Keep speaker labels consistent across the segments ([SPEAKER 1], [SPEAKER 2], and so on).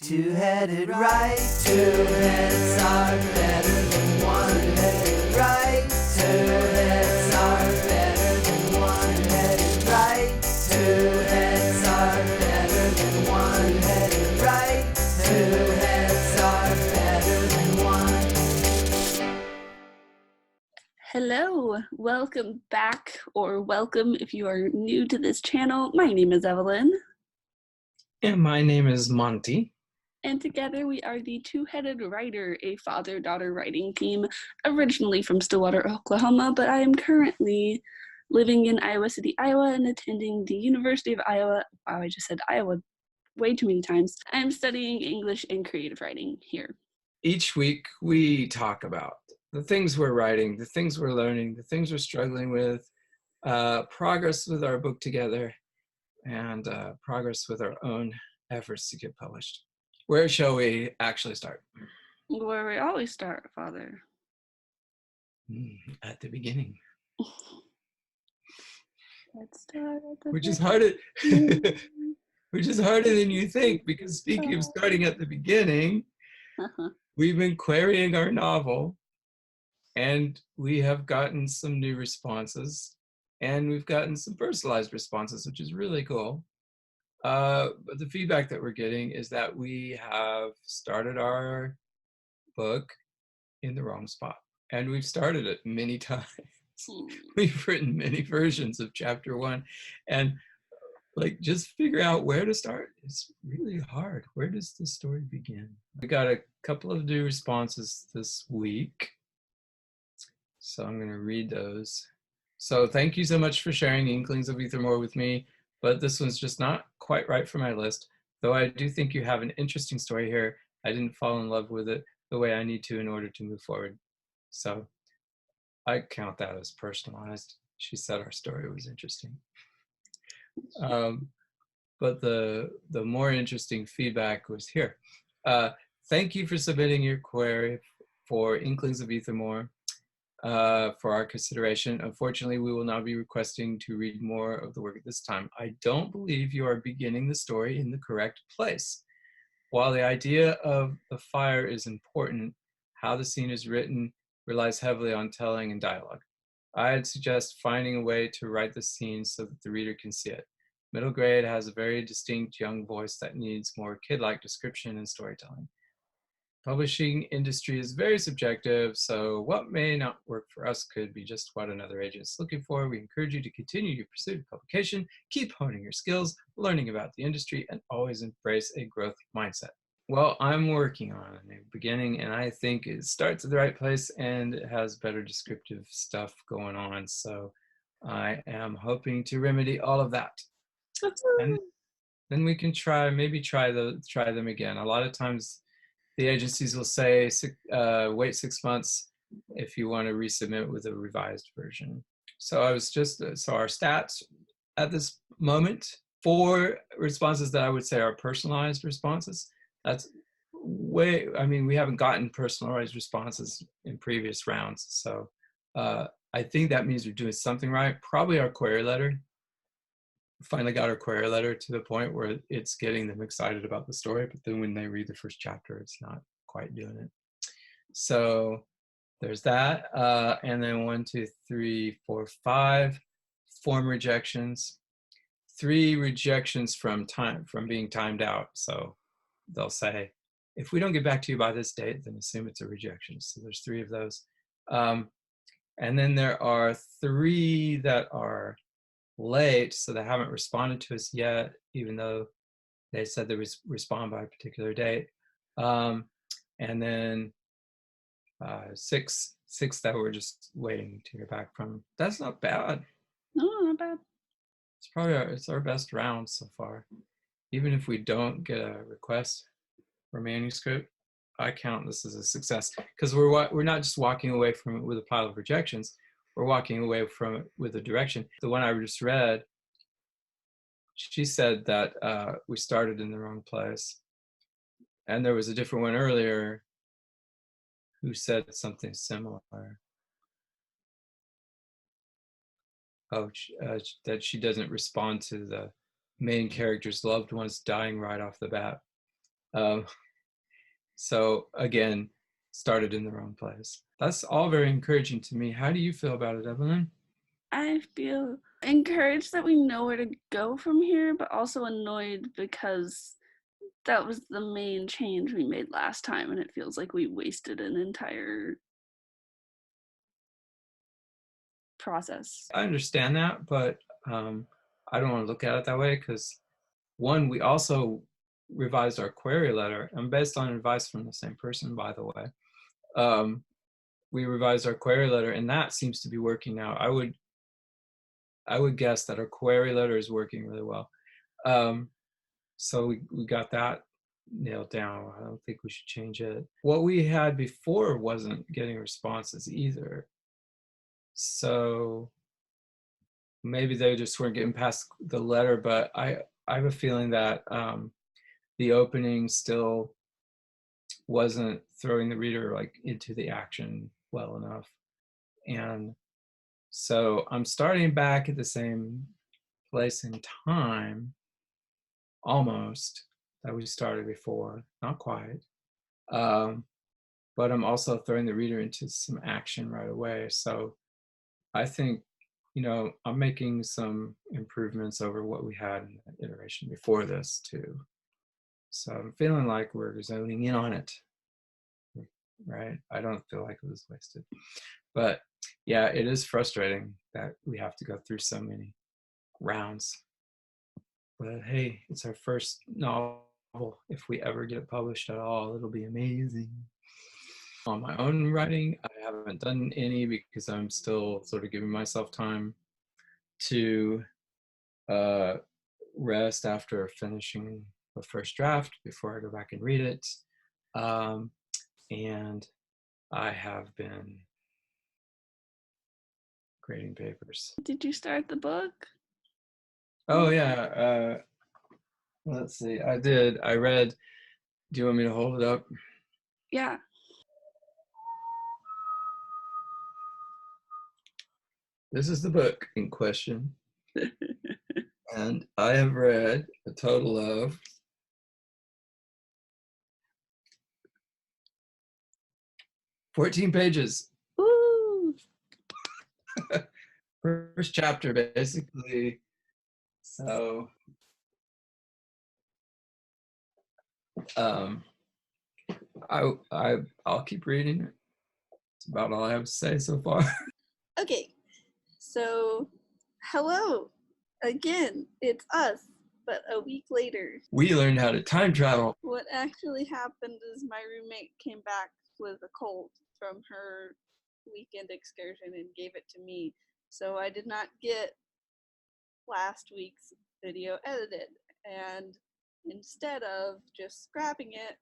[SPEAKER 1] Two-headed right, two heads are better than one-headed right. Two heads are better than one-headed right. Two heads are better than one-headed right. Two heads are better than one.
[SPEAKER 2] Hello, welcome back, or welcome if you are new to this channel. My name is Evalyn.
[SPEAKER 3] And my name is Monty.
[SPEAKER 2] And together we are the Two-Headed Writer, a father-daughter writing team, originally from Stillwater, Oklahoma, but I am currently living in Iowa City, Iowa, and attending the University of Iowa. Wow, I just said Iowa way too many times. I'm studying English and creative writing here.
[SPEAKER 3] Each week we talk about the things we're writing, the things we're learning, the things we're struggling with, progress with our book together, and progress with our own efforts to get published. Where shall we actually start?
[SPEAKER 2] Where we always start, Father.
[SPEAKER 3] At the beginning.
[SPEAKER 2] Let's start at the
[SPEAKER 3] Which is harder than you think, because speaking of starting at the beginning, we've been querying our novel, and we have gotten some new responses, and we've gotten some personalized responses, which is really cool. But the feedback that we're getting is that we have started our book in the wrong spot, and we've started it many times. We've written many versions of chapter 1, and just figure out where to start. It's really hard. Where does the story begin? We got a couple of new responses this week, so I'm going to read those. So thank you so much for sharing Inklings of Ethermore with me, but this one's just not quite right for my list, though I do think you have an interesting story here. I didn't fall in love with it the way I need to in order to move forward. So I count that as personalized. She said our story was interesting. But the more interesting feedback was here. Thank you for submitting your query for Inklings of Ethermore for our consideration. Unfortunately, we will now be requesting to read more of the work at this time. I don't believe you are beginning the story in the correct place. While the idea of the fire is important, how the scene is written relies heavily on telling and dialogue. I'd suggest finding a way to write the scene so that the reader can see it. Middle grade has a very distinct young voice that needs more kid-like description and storytelling. Publishing industry is very subjective, so what may not work for us could be just what another agent is looking for. We encourage you to continue your pursuit of publication, keep honing your skills, learning about the industry, and always embrace a growth mindset. Well, I'm working on a beginning, and I think it starts at the right place and it has better descriptive stuff going on, so I am hoping to remedy all of that. And then we can maybe try them again. A lot of times the agencies will say, wait 6 months if you want to resubmit with a revised version. So I was so our stats at this moment, 4 responses that I would say are personalized responses. That's we haven't gotten personalized responses in previous rounds. So I think that means we're doing something right. Probably our query letter. Finally got our query letter to the point where it's getting them excited about the story, but then when they read the first chapter, it's not quite doing it. So there's that. And then 1, 2, 3, 4, 5 form rejections, 3 rejections from being timed out. So they'll say, if we don't get back to you by this date, then assume it's a rejection. So there's 3 of those. And then there are 3 that are late, so they haven't responded to us yet, even though they said they would respond by a particular date. And then 6 that we're just waiting to hear back from. That's not bad.
[SPEAKER 2] No, not bad.
[SPEAKER 3] It's probably it's our best round so far. Even if we don't get a request for manuscript, I count this as a success, because we're not just walking away from it with a pile of rejections. We're walking away from it with a direction. The one I just read, she said that we started in the wrong place. And there was a different one earlier who said something similar. That she doesn't respond to the main character's loved ones dying right off the bat. Um, so again, started in the wrong place. That's all very encouraging to me. How do you feel about it, Evelyn?
[SPEAKER 2] I feel encouraged that we know where to go from here, but also annoyed because that was the main change we made last time, and it feels like we wasted an entire process.
[SPEAKER 3] I understand that, but I don't want to look at it that way because one, we also revised our query letter, and based on advice from the same person, by the way. We revised our query letter, and that seems to be working now. I would guess that our query letter is working really well. So we got that nailed down. I don't think we should change it. What we had before wasn't getting responses either. So maybe they just weren't getting past the letter, but I have a feeling that the opening still wasn't throwing the reader like into the action well enough. And so I'm starting back at the same place in time, almost, that we started before, not quite. But I'm also throwing the reader into some action right away. So I think, I'm making some improvements over what we had in the iteration before this too. So I'm feeling like we're zoning in on it, right? I don't feel like it was wasted. But yeah, it is frustrating that we have to go through so many rounds. But hey, it's our first novel. If we ever get it published at all, it'll be amazing. On my own writing, I haven't done any because I'm still sort of giving myself time to rest after finishing the first draft before I go back and read it. And I have been grading papers.
[SPEAKER 2] Did you start the book?
[SPEAKER 3] Oh yeah, let's see. I did. I read. Do you want me to hold it up?
[SPEAKER 2] Yeah.
[SPEAKER 3] This is the book in question. And I have read a total of 14 pages.
[SPEAKER 2] Woo!
[SPEAKER 3] First chapter, basically. So I'll keep reading it. It's about all I have to say so far.
[SPEAKER 2] Okay, so hello again. It's us, but a week later.
[SPEAKER 3] We learned how to time travel.
[SPEAKER 2] What actually happened is my roommate came back with a cold from her weekend excursion and gave it to me. So I did not get last week's video edited. And instead of just scrapping it,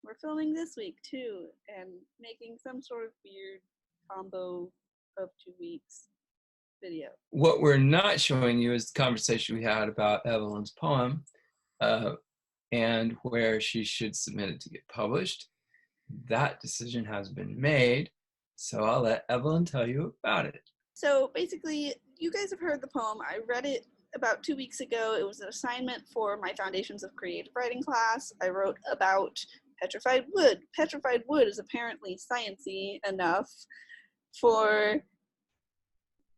[SPEAKER 2] we're filming this week too and making some sort of weird combo of 2 weeks video.
[SPEAKER 3] What we're not showing you is the conversation we had about Evelyn's poem and where she should submit it to get published. That decision has been made, so I'll let Evelyn tell you about it.
[SPEAKER 2] So basically, you guys have heard the poem. I read it about 2 weeks ago. It was an assignment for my Foundations of Creative Writing class. I wrote about petrified wood. Petrified wood is apparently sciencey enough for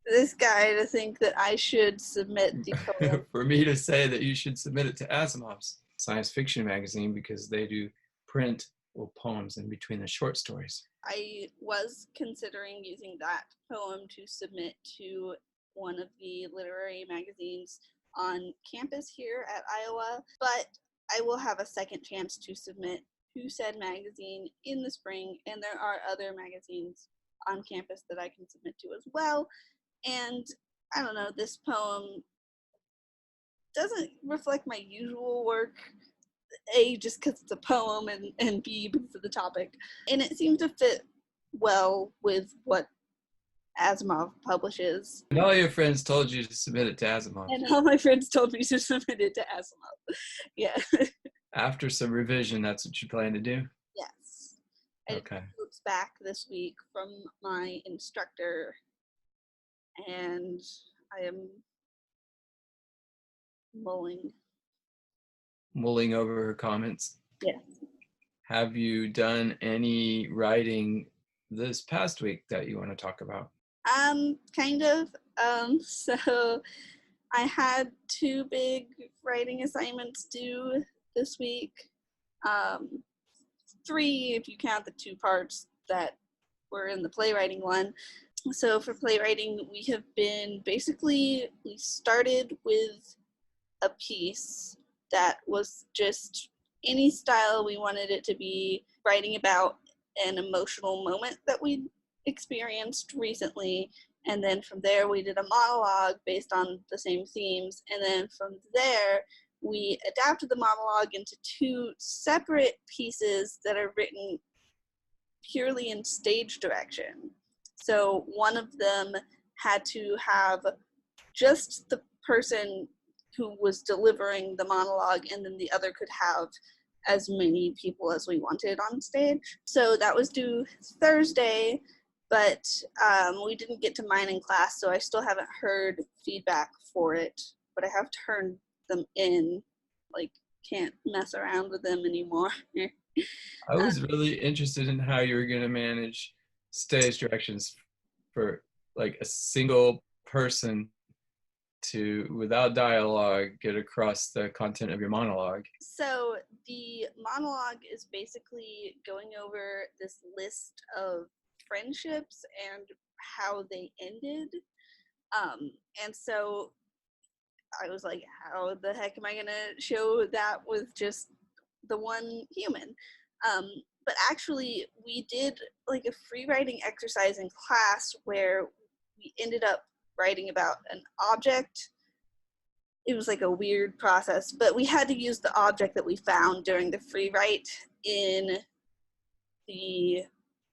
[SPEAKER 2] this guy to think that I should submit the poem.
[SPEAKER 3] For me to say that you should submit it to Asimov's science fiction magazine because they do print poems in between the short stories.
[SPEAKER 2] I was considering using that poem to submit to one of the literary magazines on campus here at Iowa, but I will have a second chance to submit to said magazine in the spring, and there are other magazines on campus that I can submit to as well. And I don't know, this poem doesn't reflect my usual work. A, just because it's a poem, and B, because of the topic. And it seemed to fit well with what Asimov publishes.
[SPEAKER 3] And all your friends told you to submit it to Asimov.
[SPEAKER 2] And all my friends told me to submit it to Asimov. Yeah.
[SPEAKER 3] After some revision, that's what you plan to do?
[SPEAKER 2] Yes. I
[SPEAKER 3] Okay.
[SPEAKER 2] did notes back this week from my instructor, and I am mulling
[SPEAKER 3] Over her comments.
[SPEAKER 2] Yes.
[SPEAKER 3] Have you done any writing this past week that you want to talk about?
[SPEAKER 2] Kind of. So I had 2 big writing assignments due this week. 3 if you count the 2 parts that were in the playwriting one. So for playwriting, we started with a piece that was just any style we wanted it to be, writing about an emotional moment that we experienced recently. And then from there, we did a monologue based on the same themes. And then from there, we adapted the monologue into 2 separate pieces that are written purely in stage direction. So one of them had to have just the person who was delivering the monologue, and then the other could have as many people as we wanted on stage. So that was due Thursday, but we didn't get to mine in class, so I still haven't heard feedback for it, but I have turned them in. Like, can't mess around with them anymore.
[SPEAKER 3] I was really interested in how you were going to manage stage directions for like a single person to, without dialogue, get across the content of your monologue.
[SPEAKER 2] So the monologue is basically going over this list of friendships and how they ended. And so I was like, how the heck am I going to show that with just the one human? But actually, we did like a free writing exercise in class where we ended up writing about an object. It was like a weird process, but we had to use the object that we found during the free write in the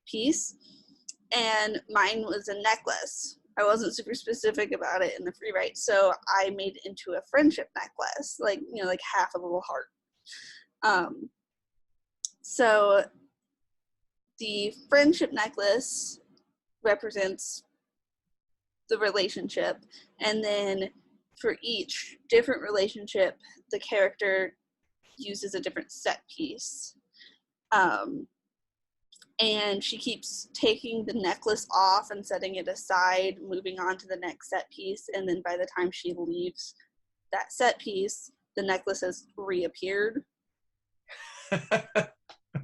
[SPEAKER 2] piece. And mine was a necklace. I wasn't super specific about it in the free write, so I made it into a friendship necklace, like, you know, like half a little heart. So the friendship necklace represents the relationship, and then for each different relationship, the character uses a different set piece. And she keeps taking the necklace off and setting it aside, moving on to the next set piece, and then by the time she leaves that set piece, the necklace has reappeared.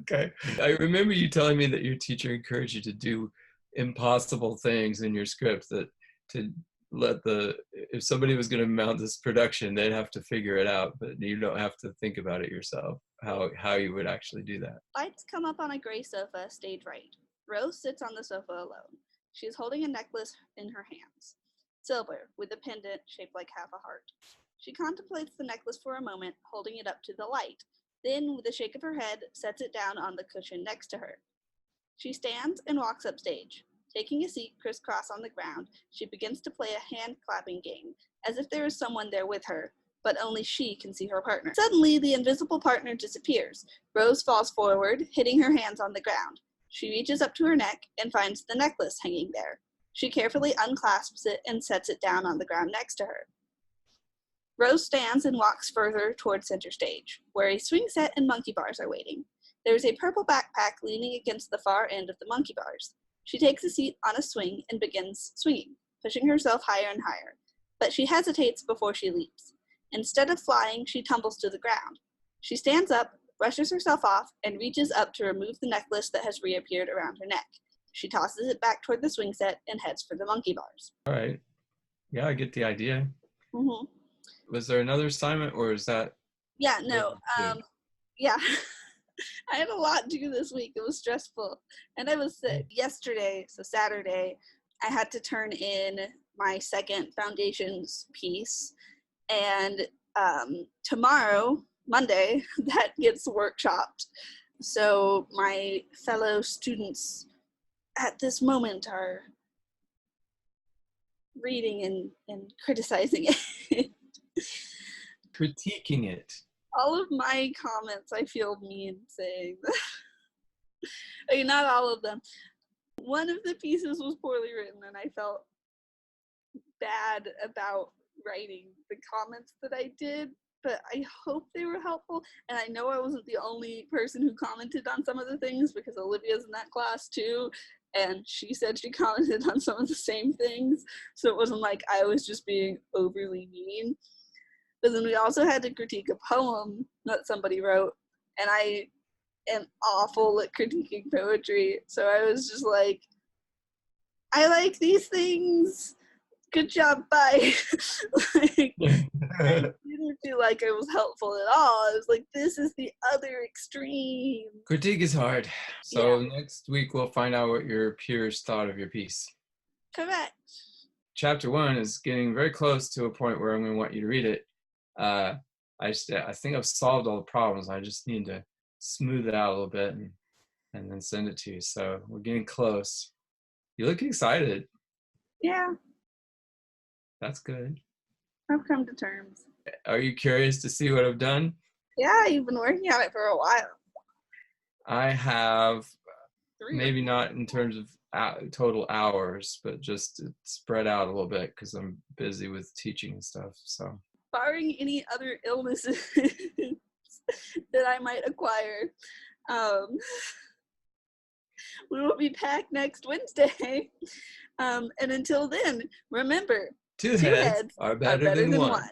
[SPEAKER 3] Okay. I remember you telling me that your teacher encouraged you to do impossible things in your script, that to let the, if somebody was going to mount this production, they'd have to figure it out, but you don't have to think about it yourself, how you would actually do that.
[SPEAKER 2] Lights come up on a gray sofa, stage right. Rose sits on the sofa alone. She is holding a necklace in her hands, silver, with a pendant shaped like half a heart. She contemplates the necklace for a moment, holding it up to the light, then, with a shake of her head, sets it down on the cushion next to her. She stands and walks upstage. Taking a seat crisscross on the ground, she begins to play a hand-clapping game, as if there is someone there with her, but only she can see her partner. Suddenly, the invisible partner disappears. Rose falls forward, hitting her hands on the ground. She reaches up to her neck and finds the necklace hanging there. She carefully unclasps it and sets it down on the ground next to her. Rose stands and walks further toward center stage, where a swing set and monkey bars are waiting. There is a purple backpack leaning against the far end of the monkey bars. She takes a seat on a swing and begins swinging, pushing herself higher and higher. But she hesitates before she leaps. Instead of flying, she tumbles to the ground. She stands up, brushes herself off, and reaches up to remove the necklace that has reappeared around her neck. She tosses it back toward the swing set and heads for the monkey bars.
[SPEAKER 3] All right. Yeah, I get the idea.
[SPEAKER 2] Mm-hmm.
[SPEAKER 3] Was there another assignment, or is that?
[SPEAKER 2] Yeah, no. Yeah. I had a lot to do this week. It was stressful. And I was sick. Yesterday, so Saturday, I had to turn in my second foundations piece. And tomorrow, Monday, that gets workshopped. So my fellow students at this moment are reading and criticizing it.
[SPEAKER 3] Critiquing it.
[SPEAKER 2] All of my comments, I feel mean saying. I mean, not all of them. One of the pieces was poorly written, and I felt bad about writing the comments that I did, but I hope they were helpful. And I know I wasn't the only person who commented on some of the things, because Olivia's in that class too, and she said she commented on some of the same things. So it wasn't like I was just being overly mean. But then we also had to critique a poem that somebody wrote, and I am awful at critiquing poetry. So I was just like, I like these things. Good job, bye. Like, I didn't feel like I was helpful at all. I was like, this is the other extreme.
[SPEAKER 3] Critique is hard. So next week we'll find out what your peers thought of your piece.
[SPEAKER 2] Correct.
[SPEAKER 3] Chapter 1 is getting very close to a point where I'm going to want you to read it. I think I've solved all the problems. I just need to smooth it out a little bit and then send it to you. So we're getting close. You look excited.
[SPEAKER 2] Yeah.
[SPEAKER 3] That's good.
[SPEAKER 2] I've come to terms.
[SPEAKER 3] Are you curious to see what I've done?
[SPEAKER 2] Yeah, you've been working on it for a while.
[SPEAKER 3] I have,
[SPEAKER 2] 3
[SPEAKER 3] maybe not in terms of total hours, but just spread out a little bit because I'm busy with teaching and stuff. So,
[SPEAKER 2] barring any other illnesses that I might acquire, we will be back next Wednesday. And until then, remember,
[SPEAKER 3] 2 heads are better than one.